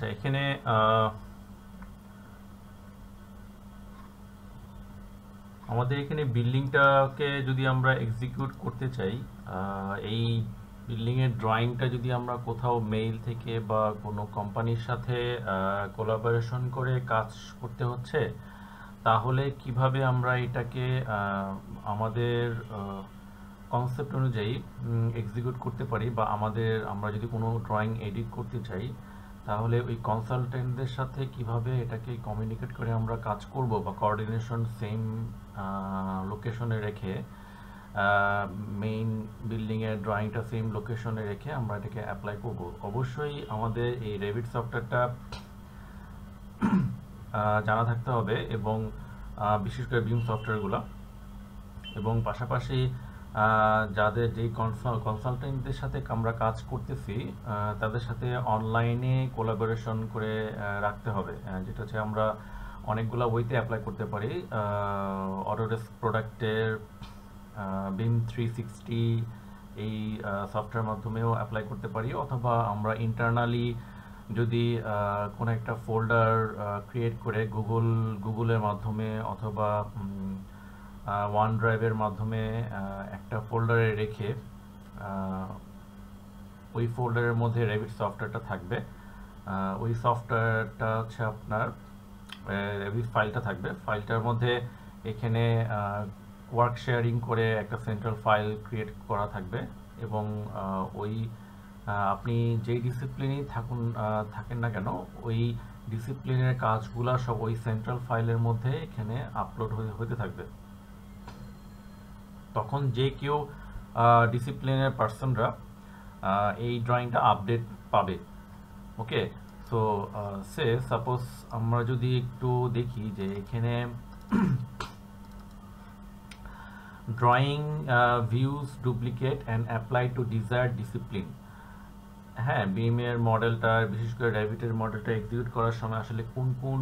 আচ্ছা, এখানে আমাদের এখানে বিল্ডিংটাকে যদি আমরা এক্সিকিউট করতে চাই, এই বিল্ডিংয়ের ড্রয়িংটা যদি আমরা কোথাও মেইল থেকে বা কোনো কোম্পানির সাথে কোলাবোরেশন করে কাজ করতে হচ্ছে, তাহলে কিভাবে আমরা এটাকে আমাদের কনসেপ্ট অনুযায়ী এক্সিকিউট করতে পারি, বা আমরা যদি কোনো ড্রয়িং এডিট করতে চাই, তাহলে ওই কনসালটেন্টদের সাথে কিভাবে এটাকে কমিউনিকেট করে আমরা কাজ করব, বা কোঅর্ডিনেশন সেম লোকেশনে রেখে, মেইন বিল্ডিংয়ের ড্রয়িংটা সেম লোকেশনে রেখে আমরা এটাকে অ্যাপ্লাই করব। অবশ্যই আমাদের এই রেভিট সফটওয়্যারটা জানা থাকতে হবে, এবং বিশেষ করে বিম সফটওয়্যারগুলো, এবং পাশাপাশি যাদের যেই কনসালটেন্টদের সাথে আমরা কাজ করতেছি তাদের সাথে অনলাইনে কোলাবোরেশন করে রাখতে হবে, যেটা হচ্ছে আমরা অনেকগুলো ওয়েতে অ্যাপ্লাই করতে পারি। অটোডেস্ক প্রোডাক্টের বিম 360 এই সফটওয়্যার মাধ্যমেও অ্যাপ্লাই করতে পারি, অথবা আমরা ইন্টারনালি যদি কোনো একটা ফোল্ডার ক্রিয়েট করে গুগলের মাধ্যমে অথবা ওয়ান ড্রাইভের মাধ্যমে একটা ফোল্ডারে রেখে ওই ফোল্ডারের মধ্যে রেভিট সফটওয়্যারটা থাকবে। ওই সফটওয়্যারটা হচ্ছে আপনার রেভিট ফাইলটা থাকবে, ফাইলটার মধ্যে এখানে ওয়ার্ক শেয়ারিং করে একটা সেন্ট্রাল ফাইল ক্রিয়েট করা থাকবে, এবং ওই আপনি যেই ডিসিপ্লিনেই থাকেন না কেন, ওই ডিসিপ্লিনের কাজগুলো সব ওই সেন্ট্রাল ফাইলের মধ্যে এখানে আপলোড হতে থাকবে। তখন যে কেউ ডিসিপ্লিনের পার্সনরা এই ড্রয়িংটা আপডেট পাবে। ওকে, সো সাপোজ আমরা যদি একটু দেখি যে এখানে drawing views duplicate and apply to desired discipline. হ্যাঁ, বিমের মডেলটা, বিশেষ করে রেভিটের মডেলটা এক্সিকিউট করার সময় আসলে কোন কোন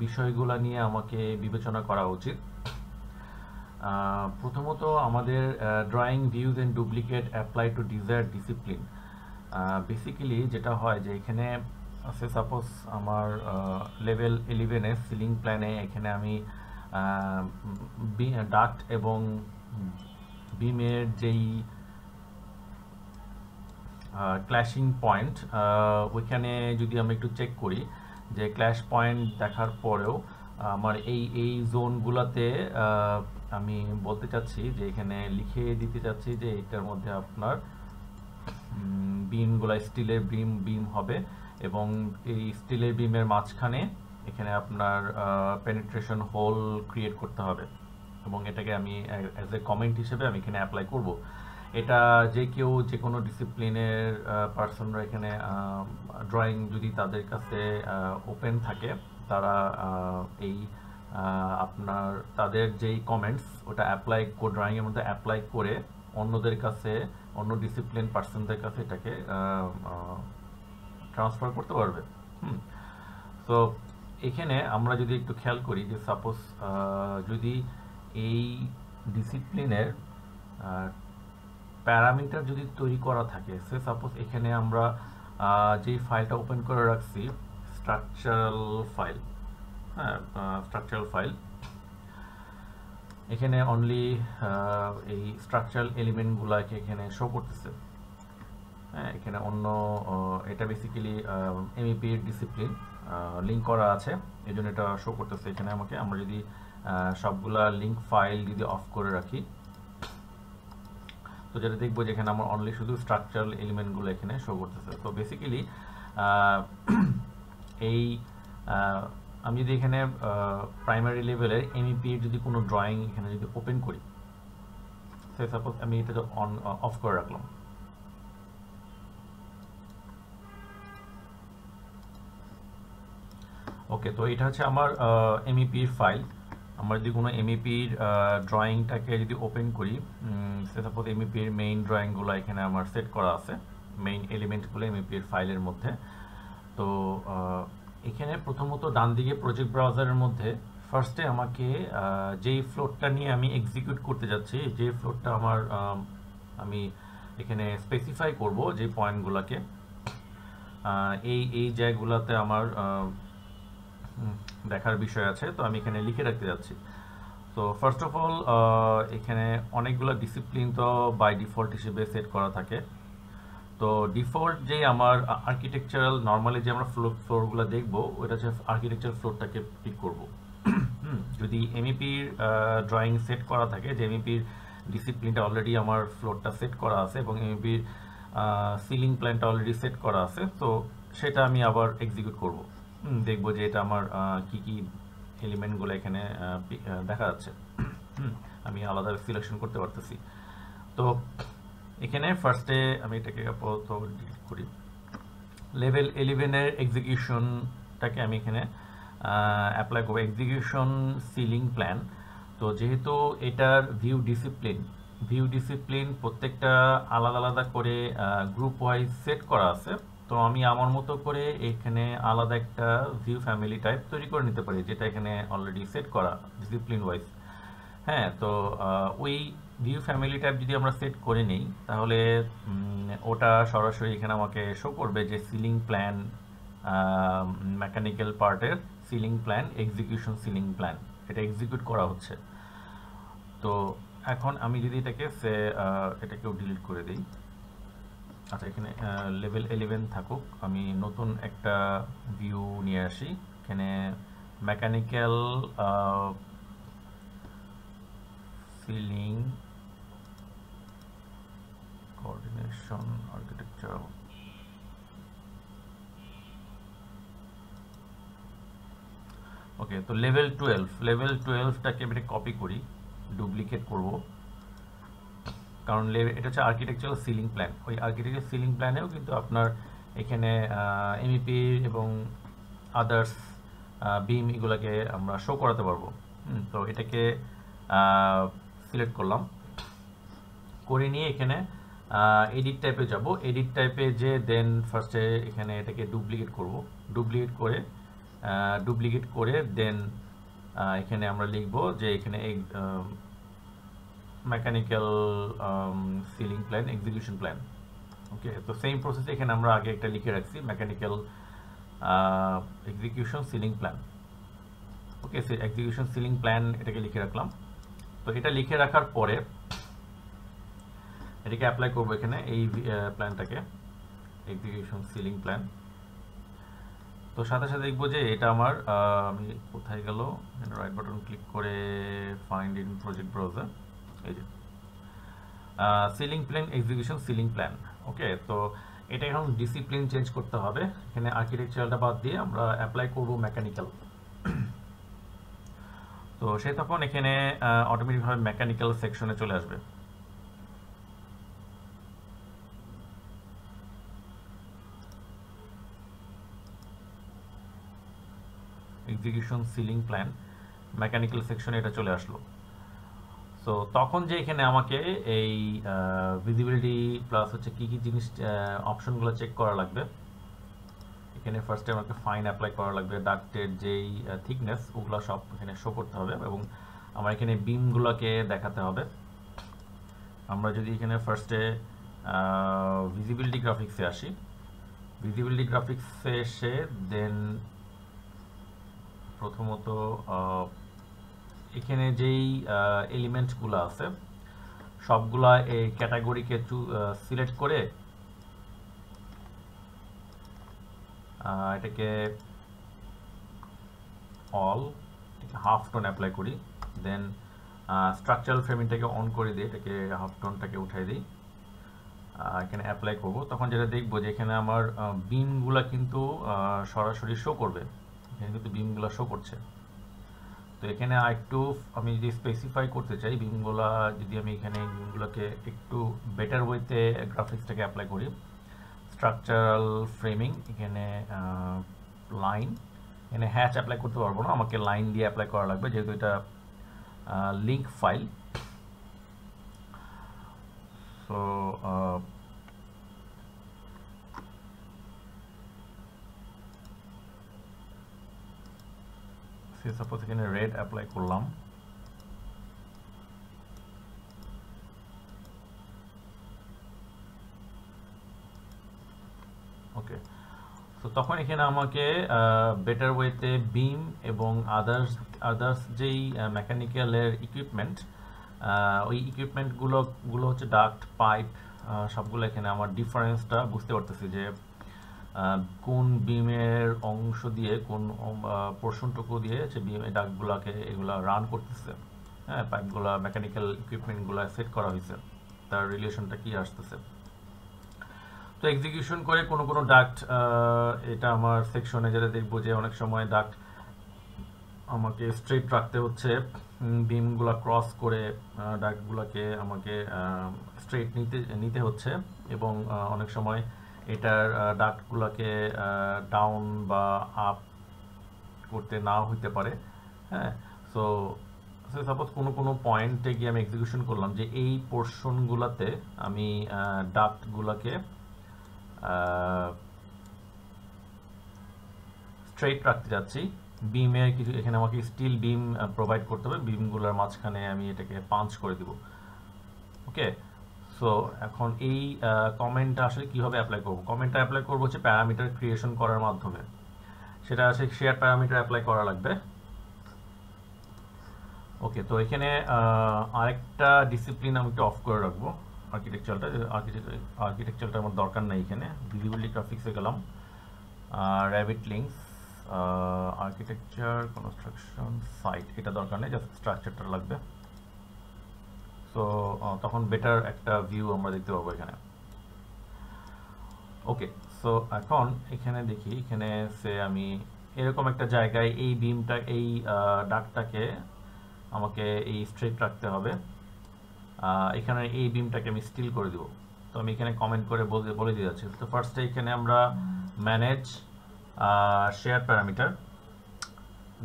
বিষয়গুলো নিয়ে আমাকে বিবেচনা করা উচিত। প্রথমত আমাদের drawing views and duplicate apply to desired discipline. Basically যেটা হয় যে এখানে সাপোজ আমার লেভেল 11-এ সিলিং প্ল্যানে এখানে আমি ডাক্ট এবং বিমের যেই ক্ল্যাশিং পয়েন্ট, ওইখানে যদি আমরা একটু চেক করি যে ক্ল্যাশ পয়েন্ট দেখার পরেও আমার এই জোনগুলোতে আমি বলতে চাচ্ছি যে এখানে লিখে দিতে চাচ্ছি যে এটার মধ্যে আপনার বিমগুলো স্টিলের বিম হবে, এবং এই স্টিলের বিমের মাঝখানে এখানে আপনার পেনিট্রেশন হোল ক্রিয়েট করতে হবে, এবং এটাকে আমি অ্যাজ এ কমেন্ট হিসেবে আমি এখানে অ্যাপ্লাই করব। এটা যে কেউ যে কোনো ডিসিপ্লিনের পার্সনরা এখানে ড্রয়িং যদি তাদের কাছে ওপেন থাকে, তারা এই আপনার তাদের যেই কমেন্টস ওটা ড্রয়িংয়ের মধ্যে অ্যাপ্লাই করে অন্যদের কাছে, অন্য ডিসিপ্লিন পার্সনদের কাছে এটাকে ট্রান্সফার করতে পারবে। তো এখানে আমরা যদি একটু খেয়াল করি যে সাপোজ যদি এই ডিসিপ্লিনের প্যারামিটার যদি তৈরি করা থাকে, সে সাপোজ এখানে আমরা যেই ফাইলটা ওপেন করে রাখছি স্ট্রাকচারাল ফাইল, হ্যাঁ স্ট্রাকচারাল ফাইল, এখানে অনলি এই স্ট্রাকচারাল এলিমেন্টগুলোকে এখানে শো করতেছে। হ্যাঁ, এখানে অন্য এটা বেসিক্যালি এমইপির ডিসিপ্লিন লিঙ্ক করা আছে, এই জন্য এটা শো করতেছে এখানে আমাকে। আমরা যদি সবগুলা লিঙ্ক ফাইল যদি অফ করে রাখি, তো যেটা দেখবো যে এখানে আমার অনলি শুধু স্ট্রাকচারাল এলিমেন্টগুলো এখানে শো করতেছে। তো বেসিক্যালি এই আমি যদি এখানে প্রাইমারি লেভেলের এমইপির যদি কোনো ড্রয়িং এখানে যদি ওপেন করি, সাপোজ আমি এটা অফ করে রাখলাম, ওকে, তো এটা হচ্ছে আমার এমইপির ফাইল। আমরা যদি কোনো এমইপির ড্রয়িংটাকে যদি ওপেন করি, সাপোজ এমইপির মেইন ড্রয়িংগুলো এখানে আমার সেট করা আছে, মেইন এলিমেন্টগুলো এমইপির ফাইলের মধ্যে। তো এখানে প্রথমত ডান দিকে প্রজেক্ট ব্রাউজারের মধ্যে ফার্স্টে আমাকে যেই ফ্লোরটা নিয়ে আমি এক্সিকিউট করতে যাচ্ছি, যে ফ্লোরটা আমি এখানে স্পেসিফাই করব যে পয়েন্টগুলোকে, এই জায়গাগুলোতে আমার দেখার বিষয় আছে, তো আমি এখানে লিখে রাখতে যাচ্ছি। তো ফার্স্ট অফ অল এখানে অনেকগুলো ডিসিপ্লিন তো বাই ডিফল্ট হিসেবে সেট করা থাকে। তো ডিফল্ট যে আমার আর্কিটেকচারাল নর্মালি যে আমরা ফ্লোরগুলো দেখবো, ওইটা হচ্ছে আর্কিটেকচারাল ফ্লোরটাকে পিক করব। যদি এমইপির ড্রয়িং সেট করা থাকে, যে এমইপির ডিসিপ্লিনটা অলরেডি আমার ফ্লোরটা সেট করা আছে এবং এমইপির সিলিং প্ল্যানটা অলরেডি সেট করা আছে, তো সেটা আমি আবার এক্সিকিউট করব। দেখবো যে এটা আমার কি কি এলিমেন্টগুলো এখানে দেখা যাচ্ছে। আমি আলাদা সিলেকশন করতে পারতেছি। তো এখানে ফার্স্টে আমি এটাকে আপাতত ডিলিট করি। লেভেল 11 এর এক্সিকিউশনটাকে আমি এখানে অ্যাপ্লাই করব, এক্সিকিউশন সিলিং প্ল্যান। তো যেহেতু এটার ভিউ ডিসিপ্লিন প্রত্যেকটা আলাদা আলাদা করে গ্রুপ ওয়াইজ সেট করা আছে, তো আমি আমার মতো করে এখানে আলাদা একটা ভিউ ফ্যামিলি টাইপ তৈরি করে নিতে পারি, যেটা এখানে অলরেডি সেট করা ডিসিপ্লিন ওয়াইজ। হ্যাঁ, তো ওই ভিউ ফ্যামিলি টাইপ যদি আমরা সেট করে নিই, তাহলে ওটা সরাসরি এখানে আমাকে শো করবে যে সিলিং প্ল্যান, মেকানিক্যাল পার্টের ceiling plan, execution ceiling plan, এটা এক্সিকিউট করা হচ্ছে। তো এখন আমি যদি এটাকেও ডিলিট করে দিই। আচ্ছা, এখানে লেভেল 11 থাকুক, আমি নতুন একটা ভিউ নিয়ে আসি। এখানে মেকানিক্যাল সিলিং কোঅর্ডিনেশন আর্কিটেকচার। ওকে, তো লেভেল 12টাকে আমি কপি করি, ডুপ্লিকেট করব, কারণ এটা হচ্ছে আর্কিটেকচারাল সিলিং প্ল্যান। ওই আর্কিটেকচারাল সিলিং প্ল্যানেও কিন্তু আপনার এখানে এমইপি এবং আদার্স বিম এগুলোকে আমরা শো করাতে পারবো। তো এটাকে সিলেক্ট করলাম, করে নিয়ে এখানে এডিট টাইপে যাব। এডিট টাইপে যে দেন ফার্স্টে এখানে এটাকে ডুপ্লিকেট করব, ডুপ্লিকেট করে দেন এখানে আমরা লিখব যে এখানে mechanical ceiling plan, execution plan. Okay, তো সেম প্রসেসে এখানে আমরা আগে একটা লিখে রাখছি, mechanical execution ceiling plan. Okay, execution ceiling plan এটাকে লিখে রাখলাম। তো এটা লিখে রাখার পরে এটাকে অ্যাপ্লাই করবো এখানে, এই প্ল্যানটাকে, এক্সিকিউশন সিলিং প্ল্যান। তো সাথে সাথে দেখবো যে এটা আমার আমি কোথায় গেল, রাইট বাটন ক্লিক করে ফাইন্ড ইন প্রজেক্ট ব্রাউজার, এই যে ceiling plan, execution ceiling plan. Okay, তো এটা এখন ডিসিপ্লিন চেঞ্জ করতে হবে। এখানে আর্কিটেকচারালটা বাদ দিয়ে আমরা অ্যাপ্লাই করব মেকানিক্যাল। তো সে তখন এখানে অটোমেটিকভাবে মেকানিক্যাল সেকশনে চলে আসবে। এক্সিকিউশন সিলিং প্ল্যান, মেকানিক্যাল সেকশনে এটা চলে আসলো। সো তখন যে এখানে আমাকে এই ভিজিবিলিটি প্লাস হচ্ছে কি কি জিনিস অপশনগুলো চেক করা লাগবে। এখানে ফার্স্টে আমাকে ফাইন অ্যাপ্লাই করা লাগবে, ডাক্টের যেই থিকনেস ওগুলো সব এখানে শো করতে হবে এবং আমার এখানে বিমগুলোকে দেখাতে হবে। আমরা যদি এখানে ফার্স্টে ভিজিবিলিটি গ্রাফিক্সে আসি, ভিজিবিলিটি গ্রাফিক্সে এসে দেন প্রথমত এখানে যেই এলিমেন্টসগুলো আছে সবগুলা এই ক্যাটাগরিকে সিলেক্ট করে এটাকে অল হাফ টোন অ্যাপ্লাই করি, দেন স্ট্রাকচারাল ফ্রেমিংটাকে অন করে দিই, এটাকে হাফ টোনটাকে উঠাই দিই, এখানে অ্যাপ্লাই করব। তখন যেটা দেখবো যে এখানে আমার বিমগুলা কিন্তু সরাসরি শো করবে, এখানে কিন্তু বিমগুলা শো করছে। তো এখানে একটু আমি যদি স্পেসিফাই করতে চাই বিমগুলা, যদি আমি এখানে বিমগুলোকে একটু বেটার ওয়েতে গ্রাফিক্সটাকে অ্যাপ্লাই করি, স্ট্রাকচারাল ফ্রেমিং, এখানে লাইন, এখানে হ্যাচ অ্যাপ্লাই করতে পারবো না, আমাকে লাইন দিয়ে অ্যাপ্লাই করা লাগবে যেহেতু এটা লিঙ্ক ফাইল। সো সাপোজ এখানে রেড অ্যাপ্লাই করলাম, ওকে। তো তখন এখানে আমাকে বেটার ওয়েতে বিম এবং আদার্স যেই মেকানিক্যালের ইকুইপমেন্ট, ওই ইকুইপমেন্টগুলো হচ্ছে ডাক্ট, পাইপ, সবগুলো এখানে আমার ডিফারেন্সটা বুঝতে পারতেছি যে কোন বিমের অংশ দিয়ে, কোন পোর্শনটুকু দিয়ে যে বিমের ডাক্টগুলোকে এগুলা রান করতেছে, হ্যাঁ, পাইপগুলা, মেকানিক্যাল ইকুইপমেন্টগুলো সেট করা হয়েছে, তার রিলেশনটা কি আসতেছে। তো এক্সিকিউশন করে কোনো ডাক্ট, এটা আমার সেকশনে যেটা দেখবো যে অনেক সময় ডাক্ট আমাকে স্ট্রেট রাখতে হচ্ছে, বিমগুলা ক্রস করে ডাক্টগুলোকে আমাকে স্ট্রেট নিতে হচ্ছে, এবং অনেক সময় এটার ডাক্টগুলোকে ডাউন বা আপ করতে নাও হইতে পারে, হ্যাঁ। সো সাপোজ কোনো পয়েন্টে গিয়ে আমি এক্সিকিউশন করলাম যে এই পোর্শনগুলোতে আমি ডাক্টগুলোকে স্ট্রেট রাখতে যাচ্ছি, বিমের কিছু এখানে আমাকে স্টিল বিম প্রোভাইড করতে হবে, বিমগুলোর মাঝখানে আমি এটাকে পাঞ্চ করে দিব। ওকে, সো এখন এই কমেন্টটা আসলে কিভাবে অ্যাপ্লাই করব? কমেন্টটা অ্যাপ্লাই করব হচ্ছে প্যারামিটার ক্রিয়েশন করার মাধ্যমে। সেটা আসলে শেয়ার প্যারামিটার অ্যাপ্লাই করা লাগবে। ওকে, তো এখানে আরেকটা ডিসিপ্লিন আমি একটু অফ করে রাখবো, আর্কিটেকচারটা আমার দরকার নেই। এখানে ভিজিবিলিটি গ্রাফিক্সে গেলাম, rabbit links, architecture, construction, site, এটা দরকার নেই, জাস্ট স্ট্রাকচারটা লাগবে। সো তখন বেটার একটা ভিউ আমরা দেখতে পাবো এখানে। ওকে, সো এখন এখানে দেখি, এখানে সে আমি এরকম একটা জায়গায় এই বিমটা, এই ডাক্টটাকে আমাকে এই স্ট্রেট রাখতে হবে, এখানে এই বিমটাকে আমি স্টিল করে দিব। তো আমি এখানে কমেন্ট করে বলে দিয়ে যাচ্ছি। তো ফার্স্টে এখানে আমরা ম্যানেজ শেয়ার প্যারামিটার,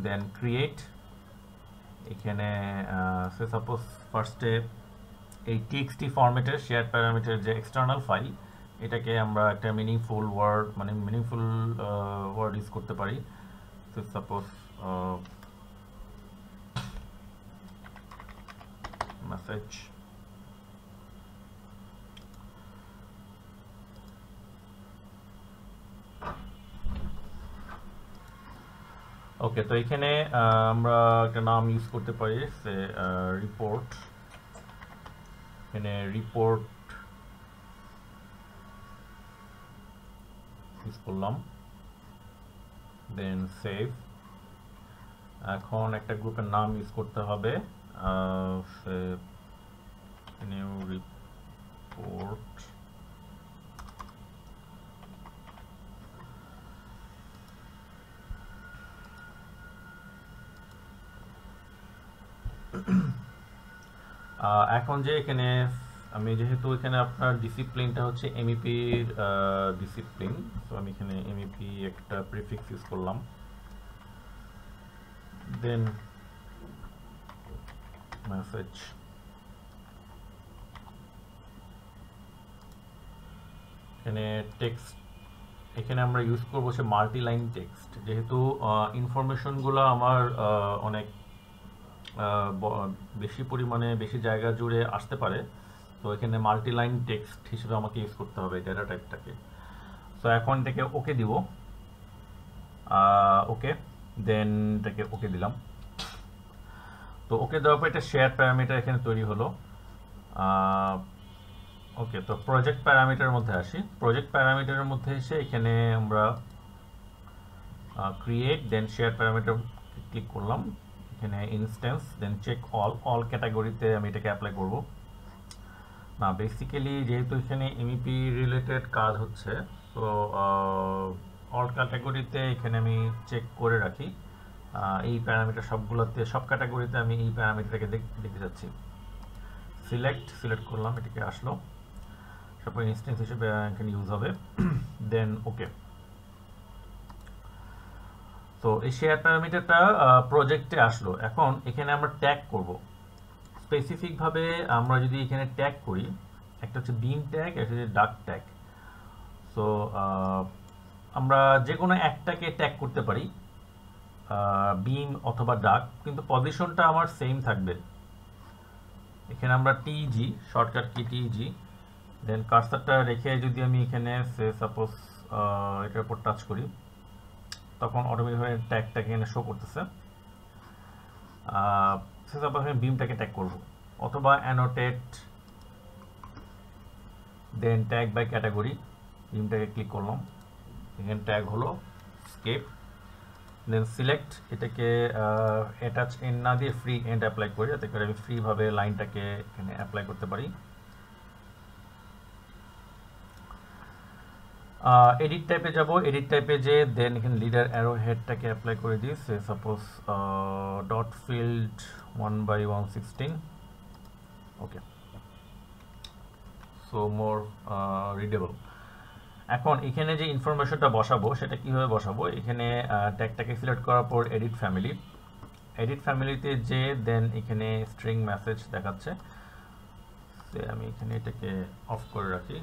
দেন ক্রিয়েট, এখানে সে সাপোজ ফার্স্টে এই টিএক্সটি ফরম্যাটের শেয়ার প্যারামিটার যে এক্সটার্নাল ফাইল, এটাকে আমরা একটা মিনিংফুল ওয়ার্ড ইউজ করতে পারি। সে সাপোজ মেসেজ, ওকে। তো এখানে আমরা একটা নাম ইউজ করতে পারি, সে রিপোর্ট, এখানে রিপোর্ট ইউজ করলাম, দেন সেভ। এখন একটা গ্রুপের নাম ইউজ করতে হবে, নিউ রিপোর্ট, এখন যে এখানে আমি যেহেতু এখানে আপনার ডিসিপ্লিনটা হচ্ছে এমইপির ডিসিপ্লিন, তো আমি এখানে এমইপি একটা প্রিফিক্স ইউজ করলাম, দেন মেসেজ। এখানে টেক্সট, এখানে আমরা ইউজ করবো হচ্ছে মাল্টি লাইন টেক্সট, যেহেতু ইনফরমেশনগুলো আমার অনেক বেশি পরিমাণে বেশি জায়গা জুড়ে আসতে পারে, তো এখানে মাল্টি লাইন টেক্সট হিসেবে আমাকে ইউজ করতে হবে ডেটা টাইপটাকে। সো এখন এটাকে ওকে দিব, ওকে, দেন এটাকে ওকে দিলাম। তো ওকে দেওয়ার পর এটা শেয়ার প্যারামিটার এখানে তৈরি হলো। ওকে, তো প্রজেক্ট প্যারামিটারের মধ্যে আসি। প্রজেক্ট প্যারামিটারের মধ্যে এসে এখানে আমরা ক্রিয়েট, দেন শেয়ার প্যারামিটার ক্লিক করলাম, এখানে ইনস্ট্যান্স, দেন চেক অল ক্যাটাগরিতে আমি এটাকে অ্যাপ্লাই করব না। বেসিক্যালি যেহেতু এখানে এমইপি রিলেটেড কাজ হচ্ছে, তো অল ক্যাটাগরিতে এখানে আমি চেক করে রাখি, এই প্যারামিটার সবগুলোতে, সব ক্যাটাগরিতে আমি এই প্যারামিটারটাকে দেখতে যাচ্ছি। সিলেক্ট করলাম, এটাকে আসলো, তারপর ইনস্ট্যান্স হিসেবে এখানে ইউজ হবে, দেন ওকে। তো এই শেয়ার প্যারামিটারটা প্রজেক্টে আসলো। এখন এখানে আমরা ট্যাগ করব স্পেসিফিকভাবে। আমরা যদি এখানে ট্যাগ করি, একটা হচ্ছে বিম ট্যাগ, একটা হচ্ছে ডাক ট্যাগ। সো আমরা যে কোনো একটাকে ট্যাগ করতে পারি, বিম অথবা ডাক, কিন্তু পজিশনটা আমার সেম থাকবে। এখানে আমরা টিজি, শর্টকাট কি টিজি, দেন কার্সারটা রেখে যদি আমি এখানে সাপোজ এটার উপর টাচ করি, তখন অটোমেটিকভাবে ট্যাগটাকে এখানে শো করতেছে। সাপোজ আমি বিমটাকে ট্যাগ করব, অথবা annotate then tag by category, বিমটাকে click করলাম, এখানে ট্যাগ হলো স্কেপ, দেন সিলেক্ট, এটাকে অ্যাটাচ এন্ড না দিয়ে ফ্রি এন্ড অ্যাপ্লাই করি, যাতে করে আমি ফ্রিভাবে লাইনটাকে এখানে অ্যাপ্লাই করতে পারি। এডিট টাইপে যাব, এডিট টাইপে যে দেন এখানে লিডার অ্যারো হেডটাকে অ্যাপ্লাই করে দিই, সে সাপোজ ডট ফিল্ড 1/116, ওকে, সো মোর রিডেবল। এখন এখানে যে ইনফরমেশনটা বসাবো সেটা কিভাবে বসাবো, এখানে ট্যাগটাকে সিলেক্ট করার পর এডিট ফ্যামিলি, এডিট ফ্যামিলিতে যে দেন এখানে স্ট্রিং মেসেজ দেখাচ্ছে, আমি এখানে এটাকে অফ করে রাখি।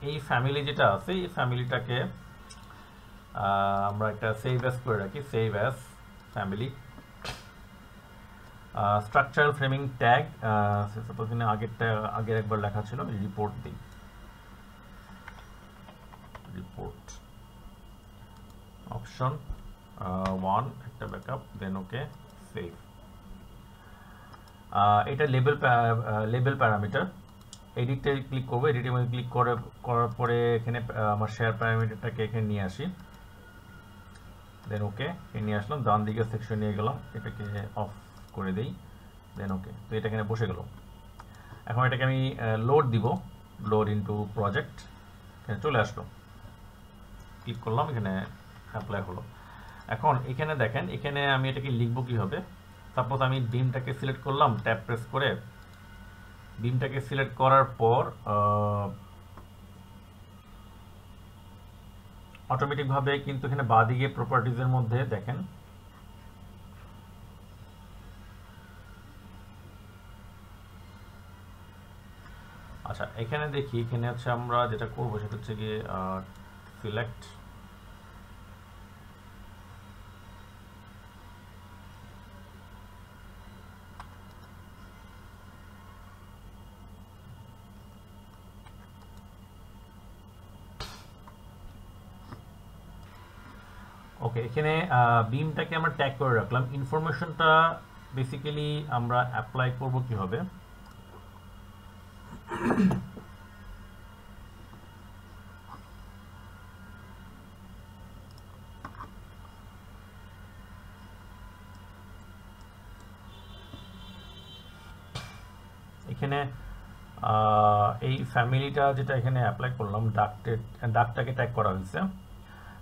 এই ফ্যামিলি যেটা আছে এই ফ্যামিলিটাকে আমরা একটা সেভ অ্যাজ করে রাখি, save as family. Structural framing tag, suppose এখানে আগের একবার লেখা ছিল, রিপোর্ট দিই, রিপোর্ট অপশন 1 একটা ব্যাকআপ, দেন ওকে, সেভ। এটা লেবেল প্যারামিটার, এডিটে ক্লিক করবো, এডিটের মধ্যে ক্লিক করার পরে এখানে আমার শেয়ার প্যারামিটারটাকে এখানে নিয়ে আসি, দেন ওকে, নিয়ে আসলাম, ডান দিকে সেকশন নিয়ে গেলাম, এটাকে অফ করে দেই, দেন ওকে। তো এটা এখানে বসে গেল। এখন এটাকে আমি লোড দিব, লোড ইনটু প্রজেক্ট, এখানে চলে আসলো, ক্লিক করলাম, এখানে অ্যাপ্লাই হলো। এখন এখানে দেখেন, এখানে আমি এটাকে লিখবো কি হবে, সাপোজ আমি বিমটাকে সিলেক্ট করলাম, ট্যাব প্রেস করে বিমটাকে সিলেক্ট করার পর অটোমেটিকভাবে কিন্তু এখানে বাঁদিকে প্রপার্টিজের মধ্যে দেখেন আচ্ছা, এখানে দেখি, এখানে হচ্ছে আমরা যেটা করবো সেটা হচ্ছে গিয়ে সিলেক্ট, ওকে, এখানে বিমটাকে আমরা ট্যাগ করে রাখলাম। ইনফরমেশনটা বেসিক্যালি আমরা অ্যাপ্লাই করব কিভাবে, এখানে এই ফ্যামিলিটা যেটা এখানে অ্যাপ্লাই করলাম, ডাকটাকে ট্যাগ করা হয়েছে,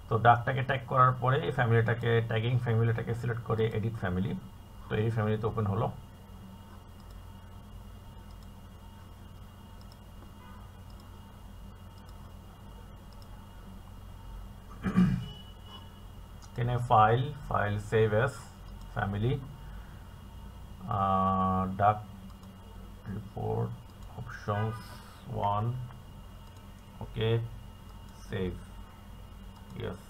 তো ডাকটাকে ট্যাগ করার পরে এই ফ্যামিলিটাকে ট্যাগিং ফ্যামিলিটাকে সিলেক্ট করে এডিট ফ্যামিলি, তো এই ফ্যামিলিতে ওপেন হলো। এখানে ফাইল সেভ অ্যাজ ফ্যামিলি, ডাক রিপোর্ট অপশনস 1, ওকে, সেভ, ইয়েস।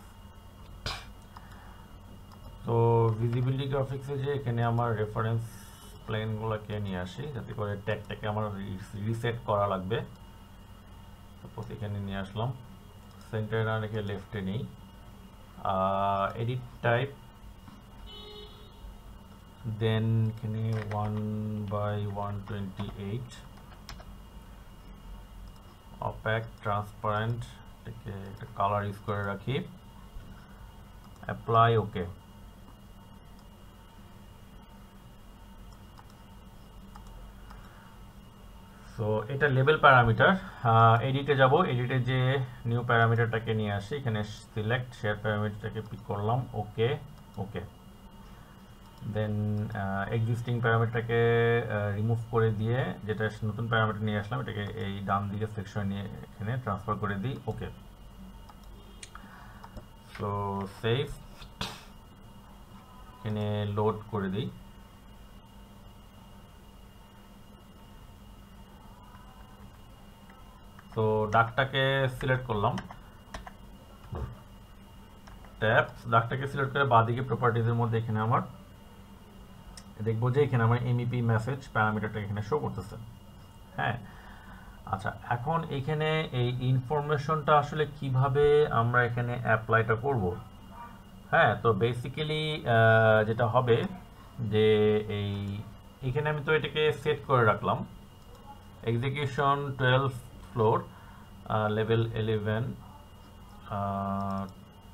তো ভিজিবিলিটি গ্রাফিক্সে যে এখানে আমার রেফারেন্স প্লেনগুলোকে নিয়ে আসি, যাতে করে ট্যাগটাকে আমার রিসেট করা লাগবে, সাপোজ এখানে নিয়ে আসলাম, সেন্টারে না রেখে লেফটে নেই, এডিট টাইপ, দেন এখানে 1/128, অপ্যাক ট্রান্সপারেন্ট, এটাকে একটা কালার ইউজ করে রাখি, অ্যাপ্লাই, ওকে। সো এটা লেবেল প্যারামিটার। এডিটে যাব, এডিটে যে নিউ প্যারামিটারটাকে নিয়ে আসি, এখানে সিলেক্ট শেয়ার প্যারামিটারটাকে পিক করলাম, ওকে, ওকে, দেন এক্সিস্টিং প্যারামিটারটাকে রিমুভ করে দিয়ে যেটা নতুন প্যারামিটার নিয়ে আসলাম, এটাকে এই ডান দিকে সেকশন নিয়ে এখানে ট্রান্সফার করে দিই, ওকে। সো সেভ, এখানে লোড করে দিই, তো ডাকটাকে সিলেক্ট করলাম, ট্যাব ডাকটাকে সিলেক্ট করে বাঁদিকে প্রপার্টিজের মধ্যে এখানে আমার দেখবো যে এখানে আমার এমইপি মেসেজ প্যারামিটারটা এখানে শো করতেছে, হ্যাঁ। আচ্ছা, এখন এখানে এই ইনফরমেশনটা আসলে কিভাবে আমরা এখানে অ্যাপ্লাইটা করব? হ্যাঁ, তো বেসিক্যালি যেটা হবে যে এই এখানে আমি তো এটাকে সেট করে রাখলাম এক্সিকিউশন 12 ফ্লোর, লেভেল 11,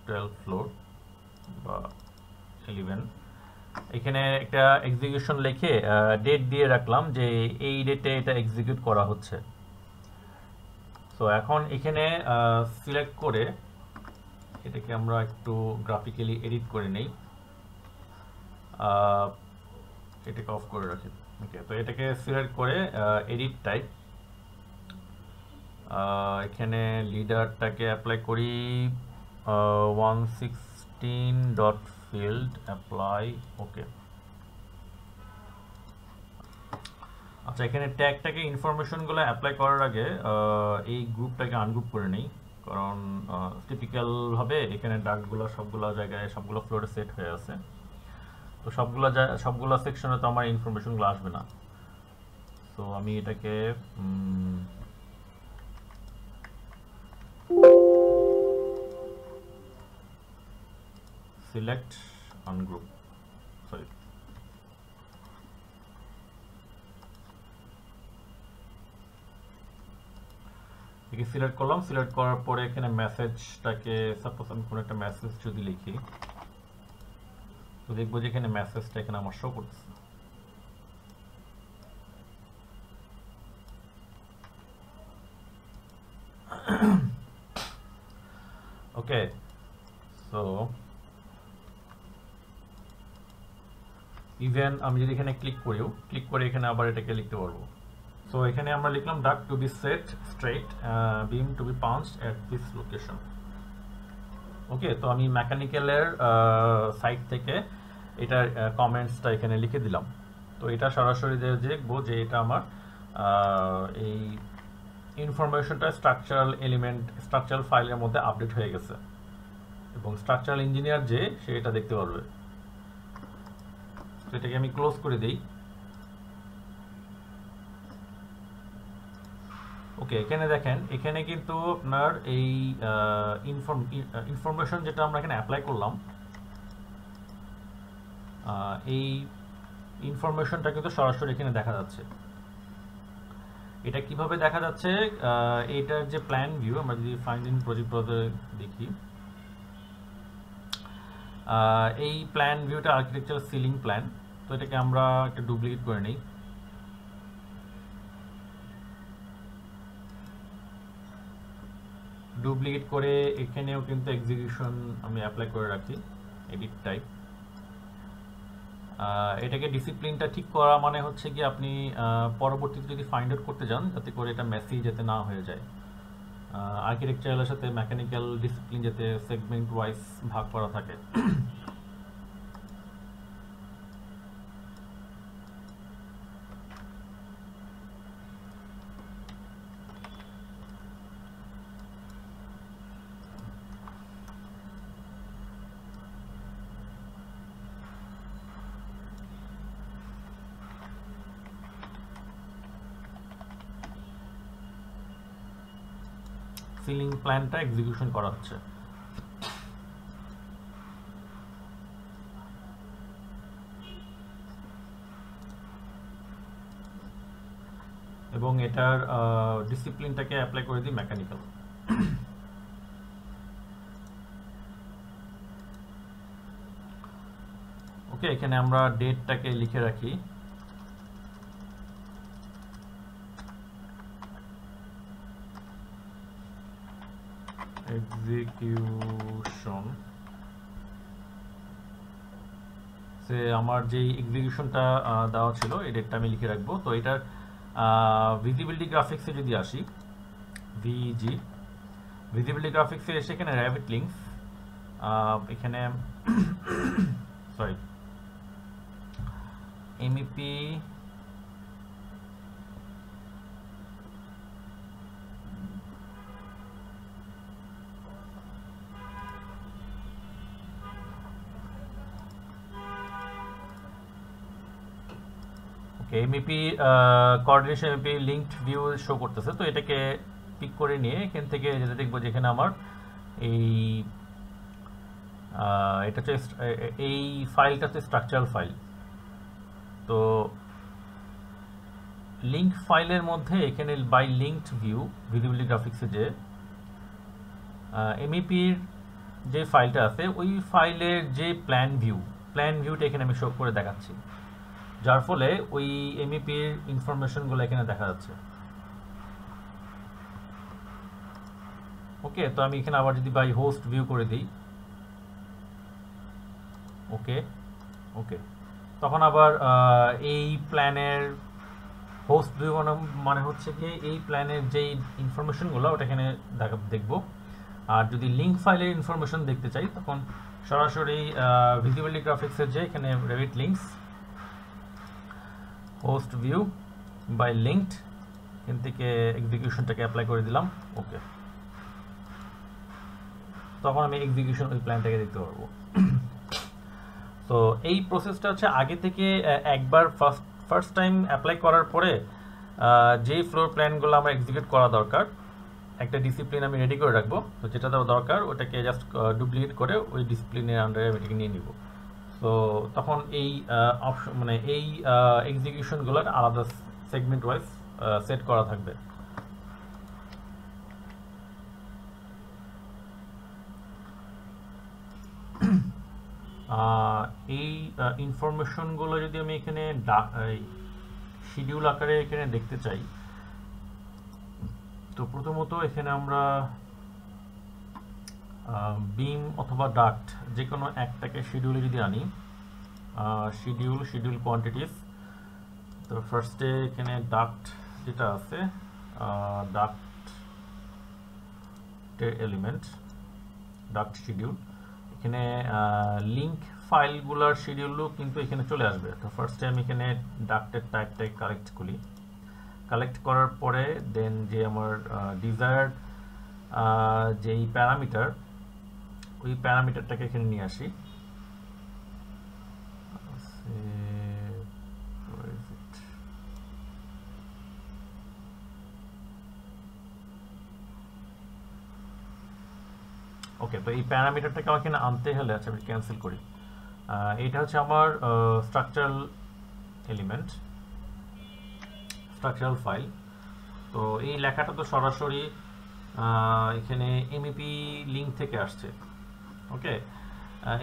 12 ফ্লোর বা 11। এখানে একটা এক্সিকিউশন লিখে ডেট দিয়ে রাখলাম যে এই ডেটে এটা এক্সিকিউট করা হচ্ছে। তো এখন এখানে সিলেক্ট করে এটাকে আমরা একটু গ্রাফিক্যালি এডিট করে নেই, এটাকে অফ করে রাখি। ওকে, তো এটাকে সিলেক্ট করে এডিট টাইপ, এখানে লিডারটাকে অ্যাপ্লাই করি 116 ডট ফিল্ড অ্যাপ্লাই। ওকে, আচ্ছা, এখানে ট্যাগটাকে ইনফরমেশনগুলো অ্যাপ্লাই করার আগে এই গ্রুপটাকে আনগ্রুপ করে নেই, কারণ টিপিক্যালভাবে এখানে ডাকগুলো সবগুলো জায়গায় সবগুলো ফ্লোরে সেট হয়ে আছে। তো সবগুলো সেকশনে তো আমার ইনফরমেশনগুলো আসবে না। তো আমি এটাকে সিলেক্ট আনগ্রুপ, সরি, একে সিলেক্ট করলাম। সিলেক্ট করার পরে এখানে মেসেজটাকে, সাপোজ আমি কোনো একটা মেসেজ যদি লিখি, তো দেখবো যে এখানে মেসেজটা এখানে আমার শো করতেছে। ওকে, সো ইভেন আমি যদি এখানে ক্লিক করে এখানে আবার এটাকে লিখতে পারবো। সো এখানে আমরা লিখলাম duct to be set straight, beam to be punched at this location. Okay, তো আমি মেকানিক্যালের সাইট থেকে এটার কমেন্টসটা এখানে লিখে দিলাম। তো এটা সরাসরি দেখবো যে এটা আমার এই ইনফরমেশনটা স্ট্রাকচারাল ফাইলের মধ্যে আপডেট হয়ে গেছে, এবং স্ট্রাকচারাল ইঞ্জিনিয়ার যে সে এটা দেখতে পারবে। তো এটাকে আমি ক্লোজ করে দিই। ওকে, এখানে দেখেন, এখানে কিন্তু আপনার এই ইনফরমেশন যেটা আমরা এখানে অ্যাপ্লাই করলাম, এই ইনফরমেশনটা কিন্তু সরাসরি এখানে দেখা যাচ্ছে। এটা কিভাবে দেখা যাচ্ছে? এটার যে প্ল্যান ভিউ, আমরা যদি ফাইন্ড ইন প্রজেক্ট ব্রাউজারে দেখি, এই প্ল্যান ভিউটা আর্কিটেকচার সিলিং প্ল্যান। তো এটাকে আমরা একটা ডুপ্লিকেট করে নিই। ডুপ্লিকেট করে এখানেও কিন্তু এক্সিকিউশন আমি অ্যাপ্লাই করে রাখি, এডিট টাইপ। এটাকে ডিসিপ্লিনটা ঠিক করা মানে হচ্ছে কি, আপনি পরবর্তীতে যদি ফাইন্ড আউট করতে যান যাতে করে এটা মেসি যাতে না হয়ে যায়, আর্কিটেকচারালের সাথে মেকানিক্যাল ডিসিপ্লিন যাতে সেগমেন্ট ওয়াইজ ভাগ করা থাকে। সিলিং প্ল্যানটা এক্সিকিউশন করা হচ্ছে। এবং এটার ডিসিপ্লিনটাকে অ্যাপ্লাই করে দিই মেকানিক্যাল। ওকে, এখানে আমরা ডেটটাকে লিখে রাখি, এক্সিকিউশন, সে আমার যেই এক্সিকিউশনটা দেওয়া ছিল এই ডেটটা আমি লিখে রাখবো। তো এটার ভিজিবিলিটি গ্রাফিক্সে যদি আসি, ভিজিবিলিটি গ্রাফিক্সে এসে এখানে র্যাবিট লিঙ্কস, এখানে sorry MEP okay, MEP coordination MEP linked view show করতেছে, তো এটাকে পিক করে নিয়ে এখান থেকে যেটা দেখবো যেখানে আমার এই এটা হচ্ছে এই ফাইলটা হচ্ছে স্ট্রাকচারাল ফাইল। তো লিঙ্ক ফাইলের মধ্যে এখানে বাই লিঙ্কড ভিউ ভিজিবিলিটি গ্রাফিক্সে যে এমইপির যে ফাইলটা আছে ওই ফাইলের যে প্ল্যান ভিউটা এখানে আমি শো করে দেখাচ্ছি, যার ফলে ওই এমইপির ইনফরমেশনগুলো এখানে দেখা যাচ্ছে। ওকে, তো আমি এখানে আবার যদি বাই হোস্ট ভিউ করে দিই, ওকে ওকে, তখন আবার এই প্ল্যানের হোস্ট ভিউ মানে হচ্ছে কি এই প্ল্যানের যেই ইনফরমেশনগুলো ওটা এখানে দেখবো। আর যদি লিঙ্ক ফাইলের ইনফরমেশন দেখতে চাই তখন সরাসরি ভিজিবিলিটি গ্রাফিক্সের যে এখানে Revit links host view by linked এখান থেকে এক্সিকিউশনটাকে অ্যাপ্লাই করে দিলাম। ওকে, তখন আমি এক্সিকিউশন ওই প্ল্যানটাকে দেখতে পারবো। তো এই প্রসেসটা হচ্ছে আগে থেকে একবার ফার্স্ট টাইম অ্যাপ্লাই করার পরে যেই ফ্লোর প্ল্যানগুলো আমার এক্সিকিউট করা দরকার একটা ডিসিপ্লিন আমি রেডি করে রাখবো, তো যেটা দরকার ওটাকে জাস্ট ডুপ্লিকেট করে ওই ডিসিপ্লিনের আন্ডারে আমি এটাকে নিয়ে নিব। তো তখন এই অপশন মানে এই এক্সিকিউশনগুলোর আলাদা সেগমেন্ট ওয়াইজ সেট করা থাকবে। এই ইনফরমেশনগুলো যদি আমি এখানে শিডিউল আকারে এখানে দেখতে চাই, তো প্রথমত এখানে আমরা বিম অথবা ডাক্ট যে কোনো একটাকে শিডিউলে যদি আনি, শিডিউল কোয়ান্টিটিস, তো ফার্স্টে এখানে ডাক্ট যেটা আছে ডাক্টের এলিমেন্ট ডাক্ট শিডিউল, এখানে লিঙ্ক ফাইলগুলোর শিডিউলও কিন্তু এখানে চলে আসবে। তো ফার্স্টে আমি এখানে ডাক্টের টাইপটাকে কালেক্ট করার পরে দেন যে আমার ডিজায়ার্ড যেই প্যারামিটার ওই প্যারামিটারটাকে এখানে নিয়ে আসি। ওকে, তো এই প্যারামিটারটাকে আমাকে এখানে আনতে হলে আচ্ছা আমি ক্যান্সেল করি। এটা হচ্ছে আমার স্ট্রাকচারাল এলিমেন্ট স্ট্রাকচারাল ফাইল। তো এই লেখাটা তো সরাসরি এখানে এমইপি লিঙ্ক থেকে আসছে, ওকে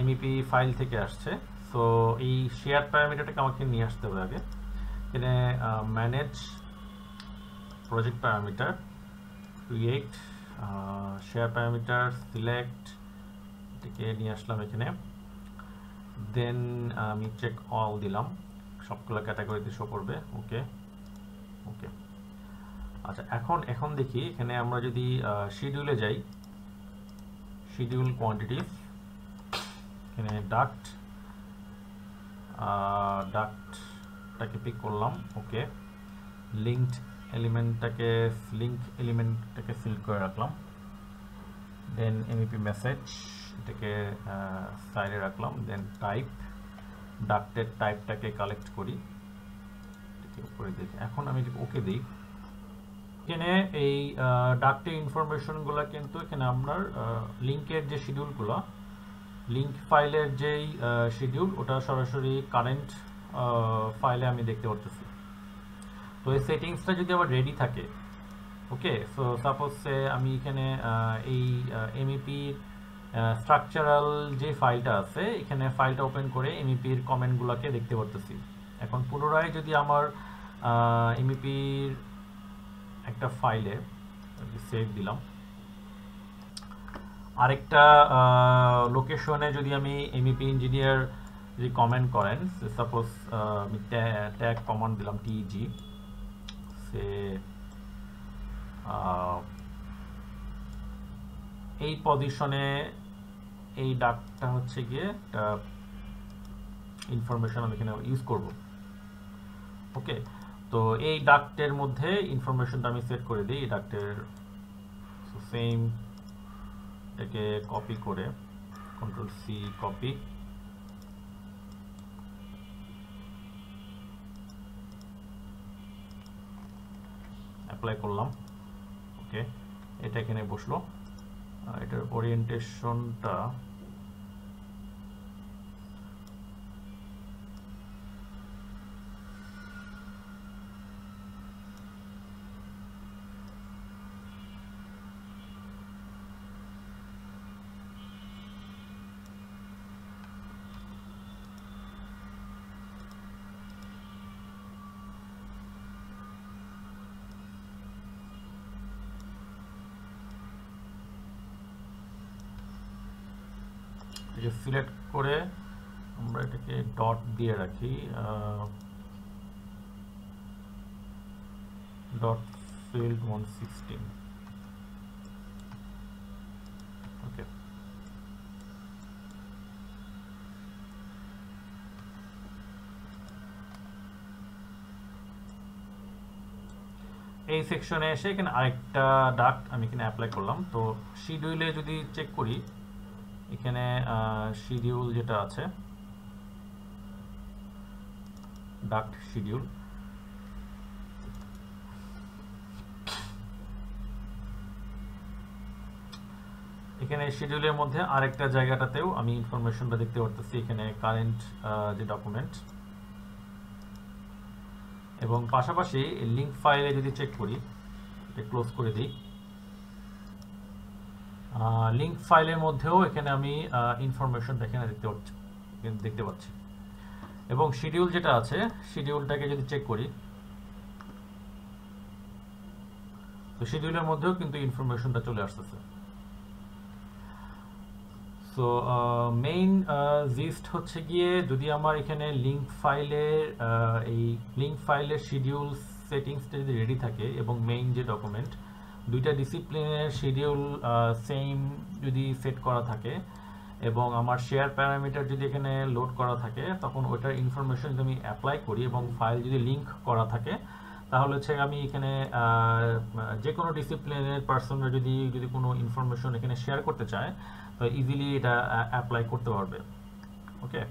এমইপি ফাইল থেকে আসছে। সো এই শেয়ার প্যারামিটারটাকে আমাকে নিয়ে আসতে হবে আগে। এখানে manage project parameter create share parameter select এটাকে নিয়ে আসলাম এখানে, দেন আমি চেক অল দিলাম, সবগুলো ক্যাটাগরিতে শো করবে। ওকে ওকে, আচ্ছা এখন দেখি এখানে আমরা যদি শিডিউলে যাই, শিডিউল কোয়ান্টিটিস এখানে ডাক্টটাকে পিক করলাম। ওকে, লিঙ্ক এলিমেন্টটাকে সিলেক্ট করে রাখলাম, দেন এমইপি মেসেজ এটাকে সাইডে রাখলাম, দেন টাইপ ডাক্টের টাইপটাকে কালেক্ট করি উপরে দেখি। এখন আমি ওকে দিই, এখানে এই ডাক্টের ইনফরমেশনগুলো কিন্তু এখানে আপনার লিঙ্কের যে শিডিউলগুলো লিঙ্ক ফাইলের যেই শিডিউল ওটা সরাসরি কারেন্ট ফাইলে আমি দেখতে পাচ্ছি। তো এই সেটিংসটা যদি আবার রেডি থাকে, ওকে সো সাপোজ আমি এখানে এই এমইপির স্ট্রাকচারাল যে ফাইলটা আছে এখানে ফাইলটা ওপেন করে এমইপির কমেন্টগুলোকে দেখতে পারতেছি। এখন পুনরায় যদি আমার এমইপির একটা ফাইলে সেভ দিলাম, আরেকটা লোকেশনে যদি আমি এমইপি ইঞ্জিনিয়ার যদি কমেন্ট করেন, সাপোজ আমি ট্যাগ কমান্ড দিলাম টিজি, সে এই পজিশনে এই ডাকটা হচ্ছে গিয়ে একটা ইনফরমেশন আমি এখানে ইউজ করব। ওকে, তো এই ডাক্টের মধ্যে ইনফরমেশনটা আমি সেট করে দিই। এই ডাক্টের সেম এটাকে কপি করে কন্ট্রোল সি কপি, অ্যাপ্লাই করলাম। ওকে, এটা এখানে বসলো। এটার ওরিয়েন্টেশনটা সিলেক্ট করে আমরা এটাকে ডট দিয়ে রাখি, ডট ফিল্ড 116। ওকে, এই সেকশনে এসে এখানে আরেকটা ডাক্ট আমি এখানে অ্যাপ্লাই করলাম। তো শিডিউলে যদি চেক করি, এখানে শিডিউল যেটা আছে, ডাক্ট শিডিউল, এখানে শিডিউলের মধ্যে আরেকটা জায়গাটাতেও আমি ইনফরমেশনটা দেখতে পারতেছি, এখানে কারেন্ট যে ডকুমেন্ট, এবং পাশাপাশি লিঙ্ক ফাইলে যদি চেক করি, এটা ক্লোজ করে দিই, লিঙ্ক ফাইলের মধ্যেও এখানে আমি ইনফরমেশনটা এখানে দেখতে পাচ্ছি। এবং শিডিউল যেটা আছে, শিডিউলটাকে যদি চেক করি, তো শিডিউলের মধ্যেও কিন্তু ইনফরমেশনটা চলে আসতেছে। সো মেইন জিস্ট হচ্ছে গিয়ে, যদি আমার এখানে লিঙ্ক ফাইলের শিডিউল সেটিংসটা যদি রেডি থাকে এবং মেইন যে ডকুমেন্ট, দুইটা ডিসিপ্লিনের শিডিউল সেম যদি সেট করা থাকে এবং আমার শেয়ার প্যারামিটার যদি এখানে লোড করা থাকে, তখন ওইটার ইনফরমেশন যদি আমি অ্যাপ্লাই করি এবং ফাইল যদি লিঙ্ক করা থাকে, তাহলে হচ্ছে আমি এখানে যে কোনো ডিসিপ্লিনের পার্সনরা যদি কোনো ইনফরমেশন এখানে শেয়ার করতে চায়, তো ইজিলি এটা অ্যাপ্লাই করতে পারবে। ওকে।